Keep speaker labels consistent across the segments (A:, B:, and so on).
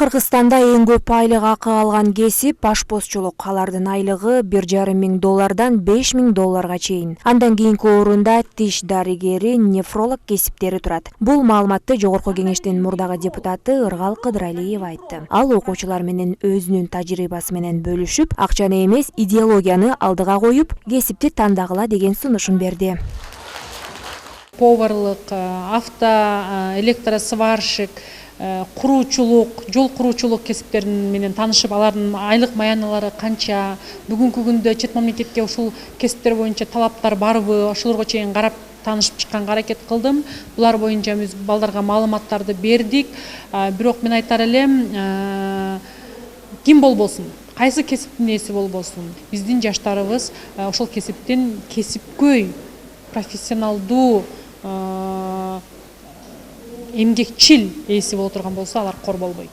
A: Кыргызстанда эң көп айлык акы алган кесип ашпозчулук. Алардын айлыгы $1,500 $5,000 чейин. Андан кийинки орунда тиш дарыгери, нефролог кесиптери турат. Бул маалыматты Жогорку кеңештин мурдагы депутаты Ыргал Кыдыралиев айтты. Ал окуучулар менен өзүнүн тажрыйбасы менен бөлүшүп, акчаны эмес, идеологияны алдыга коюп, кесипти тандагыла деген сунушун берди.
B: Поварлык, электросварщик, куруучулук, жол куруучулук кесиптерин менен таанышып, алардын айлык маяналары канча, бүгүнкү күндө чет мамлекетке ушул кесиптер боюнча талаптар барбы, ошолорго чейин карап таанышып чыкканга аракет кылдым. Булар боюнча биз балдарга маалыматтарды бердик. Бирок мен айтар элем, ким болбосун, кайсы кесиптин ээси болбосун, биздин жаштарыбыз ошол кесиптин кесипкөй, профессионалдуу, эмгекчил ээси боло турган болсо, алар кор болбойт.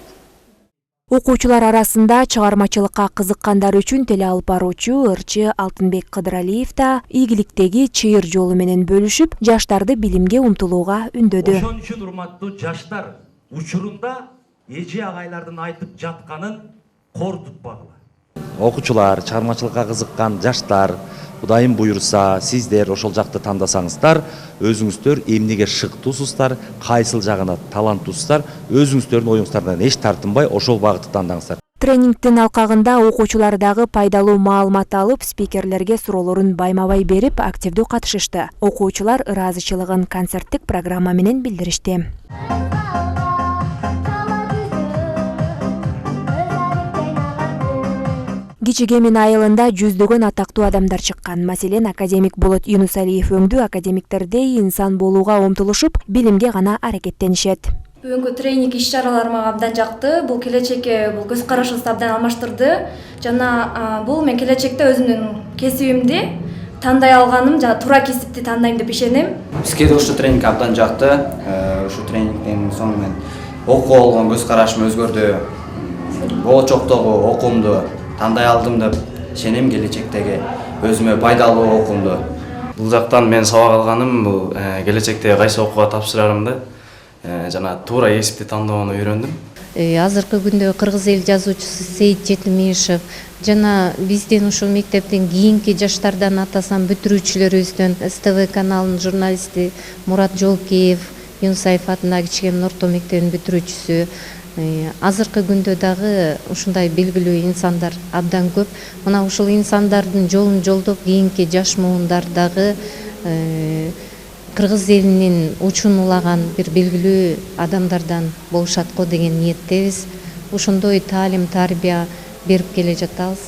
A: Окуучулар арасында чыгармачылыкка кызыккандар үчүн теле алып баруучу ырчы Алтынбек Кыдыралиев да ийгиликтеги чыйыр жолу менен бөлүшүп, жаштарды билимге умтулууга үндөдү.
C: Ошон үчүн урматтуу жаштар, учурунда эже агайлардын айтып жатканын кор тутпагыла.
D: Окуучулар, чыгармачылыкка кызыккан жаштар, Кудайым буйруса, сиздер ошол жакты тандасаңыздар, өзүңүздөр эмнеге шыктуусуздар, кайсыл жагына таланттуусуздар, өзүңүздөрдүн оюңуздардан эч тартынбай ошол багытты тандаңыздар.
A: Тренингтин алкагында окуучулар дагы пайдалуу маалымат алып, спикерлерге суроолорун байма-бай берип, активдүү катышышты. Окуучулар ыраазычылыгын концерттик программа менен билдиришти. Кичи Кемин айылында жүздөгөн атактуу адамдар чыккан. Маселен, академик Болот Юнусалиев өңдүү академиктердей инсан болууга умтулушуп, билимге гана аракеттенишет.
E: Бүгүнкү тренинг иш-чаралар мага абдан жакты. Бул келечекке бул көз карашыбызды абдан алмаштырды. Жана бул мен келечекте өзүмдүн кесибимди тандай алганым, жана туура кесипти тандайм деп ишенем.
F: Бизге да ушул тренинг абдан жакты. Ушул тренингден соң мен окууга болгон көз карашым өзгөрдү. Болочоктогу окуумду тандай алдым деп ишенем, келечектеги өзүмө пайдалуу окуумду.
G: Бул жактан мен сабак алганым, бул келечекте кайсы окууга тапшырарымды жана туура кесипти тандоону үйрөндүм.
H: Азыркы күндө кыргыз эл жазуучусу Сейит Жетимишев жана биздин ушул мектептин кийинки жаштардан атасан бүтүрүүчүлөрүбүздөн СТВ каналынын журналисти Мурат Жолкеев, Юнусаев атындагы Кичи Кемин орто мектебинин бүтүрүүчүсү. Азыркы күндө дагы ушундай белгилүү инсандар абдан көп. Мына ушул инсандардын жолун жолдоп, кийинки жаш муундар дагы кыргыз элинин учун улаган бир белгилүү адамдардан болушат го деген ниеттебиз. Ошондой таалим, тарбия берип келе жатабыз.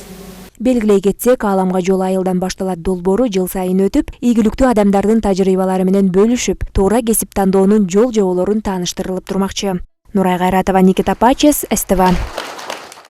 A: Белгилей кетсек, Ааламга жол айылдан башталат долбоору жыл сайын өтүп, ийгиликтүү адамдардын тажрыйбалары менен бөлүшүп, туура кесип тандоонун жол жоболорун тааныштырылып турмакчы. Нурай Кайратова, Никита Пачес, СТВ.